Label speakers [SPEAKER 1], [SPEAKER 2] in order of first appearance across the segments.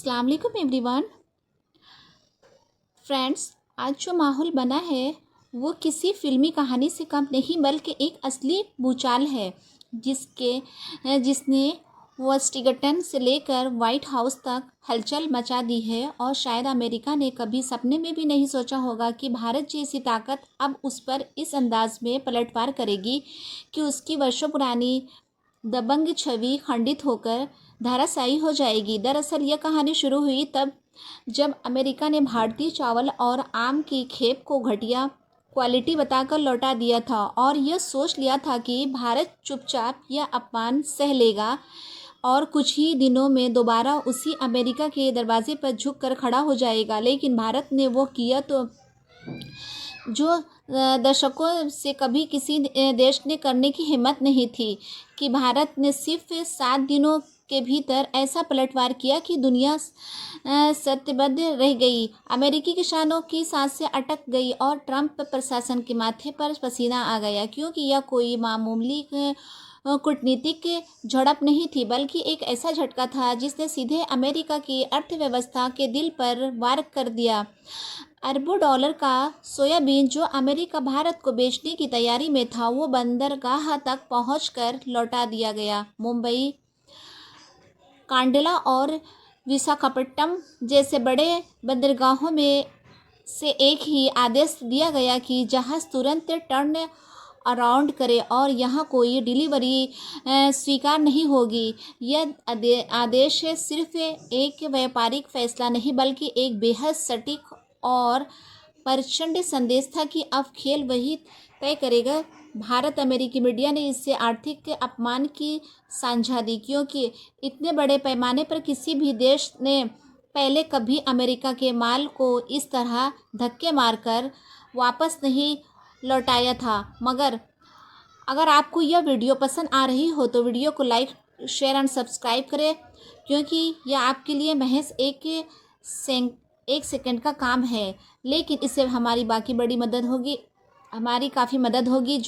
[SPEAKER 1] अस्सलाम वालेकुम everyone. Friends, आज जो माहौल बना है वो किसी फिल्मी कहानी से कम नहीं बल्कि एक असली भूचाल है जिसने वाशिंगटन से लेकर वाइट हाउस तक हलचल मचा दी है। और शायद अमेरिका ने कभी सपने में भी नहीं सोचा होगा कि भारत जैसी ताकत अब उस पर इस अंदाज में पलटवार करेगी कि उसकी वर्षों पुरानी दबंग छवि खंडित होकर धराशायी हो जाएगी। दरअसल यह कहानी शुरू हुई तब जब अमेरिका ने भारतीय चावल और आम की खेप को घटिया क्वालिटी बताकर लौटा दिया था और यह सोच लिया था कि भारत चुपचाप यह अपमान सह लेगा और कुछ ही दिनों में दोबारा उसी अमेरिका के दरवाजे पर झुक कर खड़ा हो जाएगा। लेकिन भारत ने वो किया तो जो दशकों से कभी किसी देश ने करने की हिम्मत नहीं थी कि भारत ने सिर्फ 7 दिनों के भीतर ऐसा पलटवार किया कि दुनिया सत्यबद्ध रह गई। अमेरिकी किसानों की सांसें अटक गई और ट्रंप प्रशासन के माथे पर पसीना आ गया, क्योंकि यह कोई मामूली कूटनीतिक झड़प नहीं थी बल्कि एक ऐसा झटका था जिसने सीधे अमेरिका की अर्थव्यवस्था के दिल पर वार कर दिया। अरबों डॉलर का सोयाबीन जो अमेरिका भारत को बेचने की तैयारी में था, वो बंदरगाह तक पहुंचकर लौटा दिया गया। मुंबई, कांडला और विशाखापट्टनम जैसे बड़े बंदरगाहों में से एक ही आदेश दिया गया कि जहाज़ तुरंत टर्न अराउंड करे और यहाँ कोई डिलीवरी स्वीकार नहीं होगी। यह आदेश सिर्फ एक व्यापारिक फैसला नहीं बल्कि एक बेहद सटीक और प्रचंड संदेश था कि अब खेल वही तय करेगा। भारत अमेरिकी मीडिया ने इससे आर्थिक अपमान की साझा दी, क्योंकि इतने बड़े पैमाने पर किसी भी देश ने पहले कभी अमेरिका के माल को इस तरह धक्के मारकर वापस नहीं लौटाया था। मगर अगर आपको यह वीडियो पसंद आ रही हो तो वीडियो को लाइक, शेयर एंड सब्सक्राइब करें, क्योंकि यह आपके लिए महज एक सेकंड का काम है, लेकिन इससे हमारी काफ़ी मदद होगी।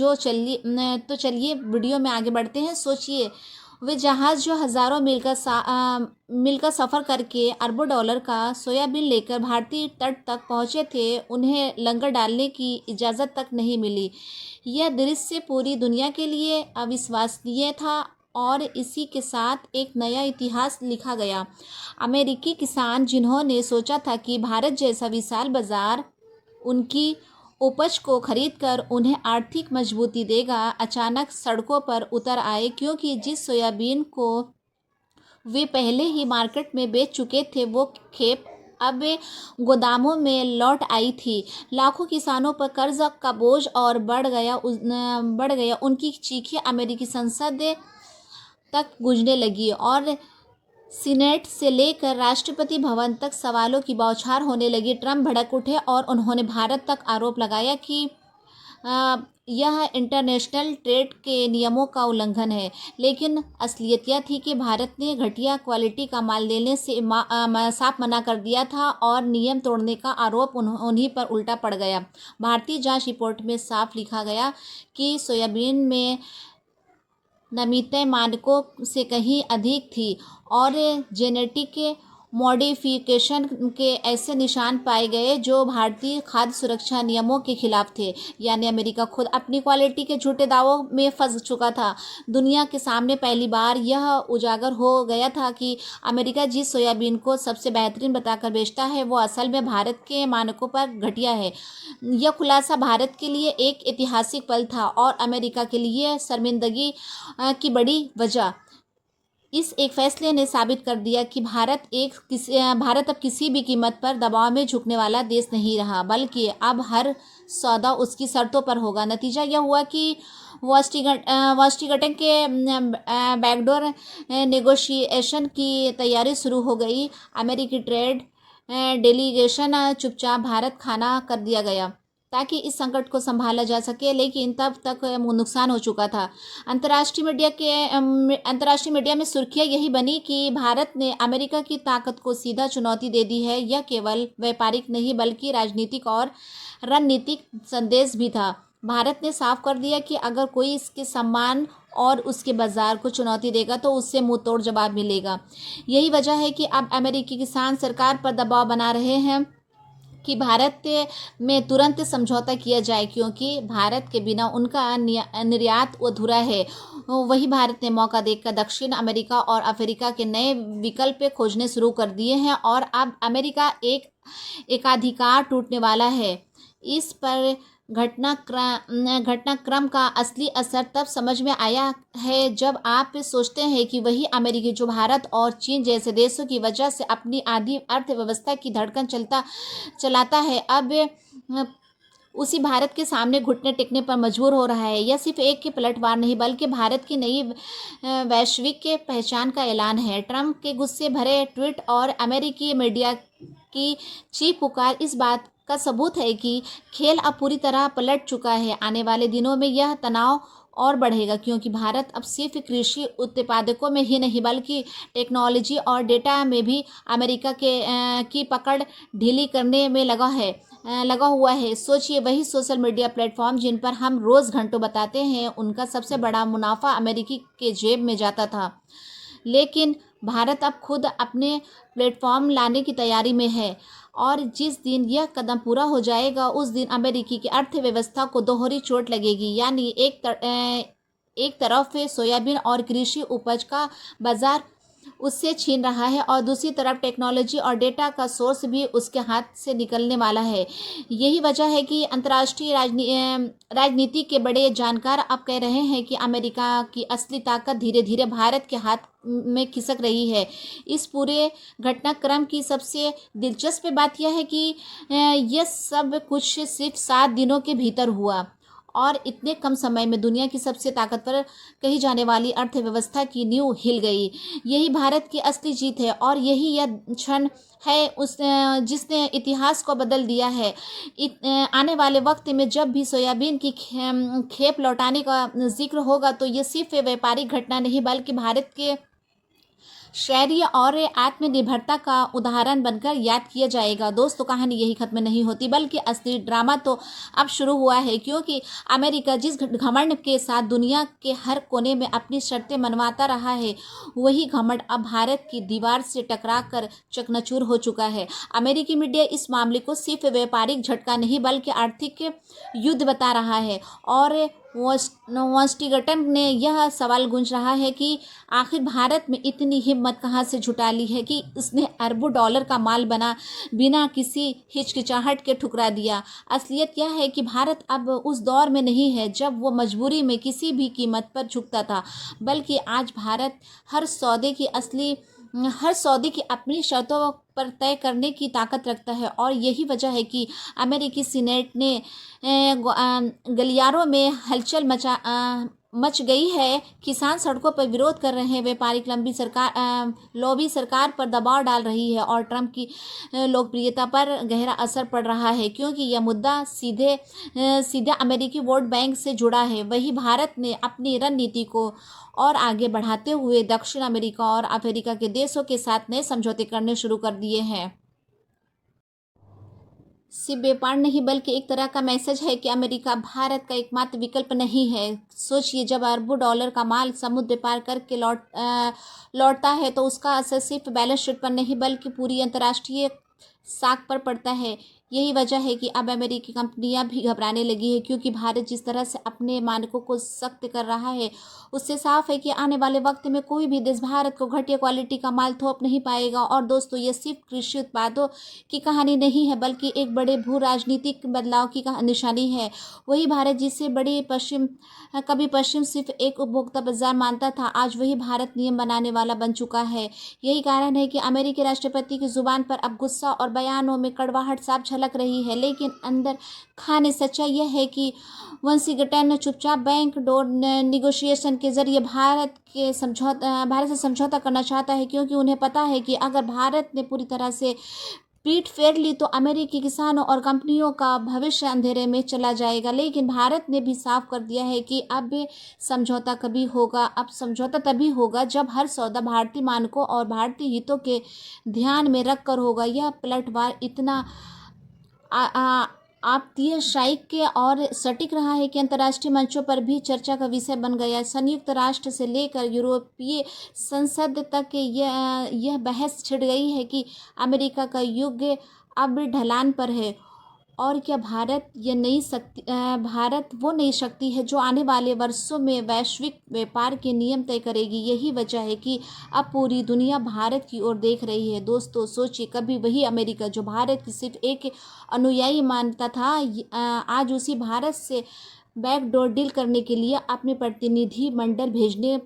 [SPEAKER 1] चलिए वीडियो में आगे बढ़ते हैं। सोचिए, वे जहाज़ जो हज़ारों मील का सफ़र करके अरबों डॉलर का सोयाबीन लेकर भारतीय तट तक पहुंचे थे, उन्हें लंगर डालने की इजाज़त तक नहीं मिली। यह दृश्य पूरी दुनिया के लिए अविश्वसनीय था और इसी के साथ एक नया इतिहास लिखा गया। अमेरिकी किसान, जिन्होंने सोचा था कि भारत जैसा विशाल बाज़ार उनकी उपज को खरीदकर उन्हें आर्थिक मजबूती देगा, अचानक सड़कों पर उतर आए, क्योंकि जिस सोयाबीन को वे पहले ही मार्केट में बेच चुके थे वो खेप अब गोदामों में लौट आई थी। लाखों किसानों पर कर्ज का बोझ और बढ़ गया। उनकी चीखें अमेरिकी संसद तक गूंजने लगी और सीनेट से लेकर राष्ट्रपति भवन तक सवालों की बौछार होने लगी। ट्रंप भड़क उठे और उन्होंने भारत तक आरोप लगाया कि यह इंटरनेशनल ट्रेड के नियमों का उल्लंघन है। लेकिन असलियत यह थी कि भारत ने घटिया क्वालिटी का माल लेने से साफ मना कर दिया था और नियम तोड़ने का आरोप उन्हीं पर उल्टा पड़ गया। भारतीय जांच रिपोर्ट में साफ लिखा गया कि सोयाबीन में नमी तय मानकों से कहीं अधिक थी और जेनेटिक मॉडिफिकेशन के ऐसे निशान पाए गए जो भारतीय खाद्य सुरक्षा नियमों के खिलाफ थे। यानी अमेरिका खुद अपनी क्वालिटी के झूठे दावों में फंस चुका था। दुनिया के सामने पहली बार यह उजागर हो गया था कि अमेरिका जिस सोयाबीन को सबसे बेहतरीन बताकर बेचता है वो असल में भारत के मानकों पर घटिया है। यह खुलासा भारत के लिए एक ऐतिहासिक पल था और अमेरिका के लिए शर्मिंदगी की बड़ी वजह। इस एक फैसले ने साबित कर दिया कि भारत अब किसी भी कीमत पर दबाव में झुकने वाला देश नहीं रहा, बल्कि अब हर सौदा उसकी शर्तों पर होगा। नतीजा यह हुआ कि वाशिंगटन के बैकडोर नेगोशिएशन की तैयारी शुरू हो गई। अमेरिकी ट्रेड डेलीगेशन चुपचाप भारत खाना कर दिया गया ताकि इस संकट को संभाला जा सके, लेकिन तब तक नुकसान हो चुका था। अंतर्राष्ट्रीय मीडिया में सुर्खियां यही बनी कि भारत ने अमेरिका की ताकत को सीधा चुनौती दे दी है। यह केवल व्यापारिक नहीं बल्कि राजनीतिक और रणनीतिक संदेश भी था। भारत ने साफ कर दिया कि अगर कोई इसके सम्मान और उसके बाजार को चुनौती देगा तो उससे मुंह तोड़ जवाब मिलेगा। यही वजह है कि अब अमेरिकी किसान सरकार पर दबाव बना रहे हैं कि भारत में तुरंत समझौता किया जाए, क्योंकि भारत के बिना उनका निर्यात अधूरा है। वही भारत ने मौका देखकर दक्षिण अमेरिका और अफ्रीका के नए विकल्प खोजने शुरू कर दिए हैं और अब अमेरिका एकाधिकार टूटने वाला है। इस पर घटनाक्रम का असली असर तब समझ में आया है जब आप सोचते हैं कि वही अमेरिकी जो भारत और चीन जैसे देशों की वजह से अपनी आधी अर्थव्यवस्था की धड़कन चलाता है, अब उसी भारत के सामने घुटने टेकने पर मजबूर हो रहा है। यह सिर्फ एक के पलटवार नहीं बल्कि भारत की नई वैश्विक के पहचान का ऐलान है। ट्रंप के गुस्से भरे ट्वीट और अमेरिकी मीडिया की चीख पुकार इस बात का सबूत है कि खेल अब पूरी तरह पलट चुका है। आने वाले दिनों में यह तनाव और बढ़ेगा, क्योंकि भारत अब सिर्फ कृषि उत्पादकों में ही नहीं बल्कि टेक्नोलॉजी और डेटा में भी अमेरिका की पकड़ ढीली करने में लगा हुआ है। सोचिए, वही सोशल मीडिया प्लेटफॉर्म जिन पर हम रोज़ घंटों बताते हैं, उनका सबसे बड़ा मुनाफा अमेरिकी के जेब में जाता था। लेकिन भारत अब खुद अपने प्लेटफॉर्म लाने की तैयारी में है और जिस दिन यह कदम पूरा हो जाएगा उस दिन अमेरिकी की अर्थव्यवस्था को दोहरी चोट लगेगी। यानी एक तरफ सोयाबीन और कृषि उपज का बाजार उससे छीन रहा है और दूसरी तरफ टेक्नोलॉजी और डेटा का सोर्स भी उसके हाथ से निकलने वाला है। यही वजह है कि अंतर्राष्ट्रीय राजनीति के बड़े जानकार अब कह रहे हैं कि अमेरिका की असली ताकत धीरे धीरे भारत के हाथ में खिसक रही है। इस पूरे घटनाक्रम की सबसे दिलचस्प बात यह है कि यह सब कुछ सिर्फ 7 दिनों के भीतर हुआ और इतने कम समय में दुनिया की सबसे ताकतवर कही जाने वाली अर्थव्यवस्था की नींव हिल गई। यही भारत की असली जीत है और यही यह क्षण है जिसने इतिहास को बदल दिया है। आने वाले वक्त में जब भी सोयाबीन की खेप लौटाने का जिक्र होगा तो ये सिर्फ व्यापारिक घटना नहीं बल्कि भारत के शौर्य और आत्मनिर्भरता का उदाहरण बनकर याद किया जाएगा। दोस्तों, कहानी यही खत्म नहीं होती बल्कि असली ड्रामा तो अब शुरू हुआ है, क्योंकि अमेरिका जिस घमंड के साथ दुनिया के हर कोने में अपनी शर्तें मनवाता रहा है, वही घमंड अब भारत की दीवार से टकरा कर चकनाचूर हो चुका है। अमेरिकी मीडिया इस मामले को सिर्फ व्यापारिक झटका नहीं बल्कि आर्थिक युद्ध बता रहा है और वाशिंगटन ने यह सवाल गूंज रहा है कि आखिर भारत में इतनी हिम्मत कहाँ से जुटा ली है कि उसने अरबों डॉलर का माल बिना किसी हिचकिचाहट के ठुकरा दिया। असलियत यह है कि भारत अब उस दौर में नहीं है जब वो मजबूरी में किसी भी कीमत पर झुकता था, बल्कि आज भारत हर सौदे की अपनी शर्तों पर तय करने की ताकत रखता है। और यही वजह है कि अमेरिकी सीनेट ने गलियारों में हलचल मच गई है। किसान सड़कों पर विरोध कर रहे हैं, व्यापारिक लॉबी सरकार पर दबाव डाल रही है और ट्रंप की लोकप्रियता पर गहरा असर पड़ रहा है, क्योंकि यह मुद्दा सीधे अमेरिकी वोट बैंक से जुड़ा है। वही भारत ने अपनी रणनीति को और आगे बढ़ाते हुए दक्षिण अमेरिका और अफ्रीका के देशों के साथ नए समझौते करने शुरू कर दिए हैं। सिर्फ व्यापार नहीं बल्कि एक तरह का मैसेज है कि अमेरिका भारत का एकमात्र विकल्प नहीं है। सोचिए, जब अरबों डॉलर का माल समुद्र पार करके लौटता है तो उसका असर सिर्फ बैलेंस शीट पर नहीं बल्कि पूरी अंतर्राष्ट्रीय साख पर पड़ता है। यही वजह है कि अब अमेरिकी कंपनियां भी घबराने लगी है, क्योंकि भारत जिस तरह से अपने मानकों को सख्त कर रहा है उससे साफ है कि आने वाले वक्त में कोई भी देश भारत को घटिया क्वालिटी का माल थोप नहीं पाएगा। और दोस्तों, ये सिर्फ कृषि उत्पादों की कहानी नहीं है बल्कि एक बड़े भू राजनीतिक बदलाव की निशानी है। वही भारत जिसे कभी पश्चिम सिर्फ एक उपभोक्ता बाजार मानता था, आज वही भारत नियम बनाने वाला बन चुका है। यही कारण है कि अमेरिकी राष्ट्रपति की जुबान पर अब गुस्सा और बयानों में कड़वाहट साफ झलक रही है, लेकिन अंदर खाने सच्चाई यह है कि वाशिंगटन चुपचाप बैंक डोर निगोशिएशन के जरिए भारत से समझौता करना चाहता है, क्योंकि उन्हें पता है कि अगर भारत ने पूरी तरह से पीठ फेर ली तो अमेरिकी किसानों और कंपनियों का भविष्य अंधेरे में चला जाएगा। लेकिन भारत ने भी साफ कर दिया है कि अब समझौता तभी होगा जब हर सौदा भारतीय मानकों और भारतीय हितों के ध्यान में रख कर होगा। यह पलटवार इतना आपत्तीय स्ट्राइक के और सटीक रहा है कि अंतर्राष्ट्रीय मंचों पर भी चर्चा का विषय बन गया। संयुक्त राष्ट्र से लेकर यूरोपीय संसद तक यह बहस छिड़ गई है कि अमेरिका का युग अब ढलान पर है और क्या भारत वो नई शक्ति है जो आने वाले वर्षों में वैश्विक व्यापार के नियम तय करेगी। यही वजह है कि अब पूरी दुनिया भारत की ओर देख रही है। दोस्तों सोचिए, कभी वही अमेरिका जो भारत की सिर्फ एक अनुयायी मानता था, आज उसी भारत से बैकडोर डील करने के लिए अपने प्रतिनिधि मंडल भेजने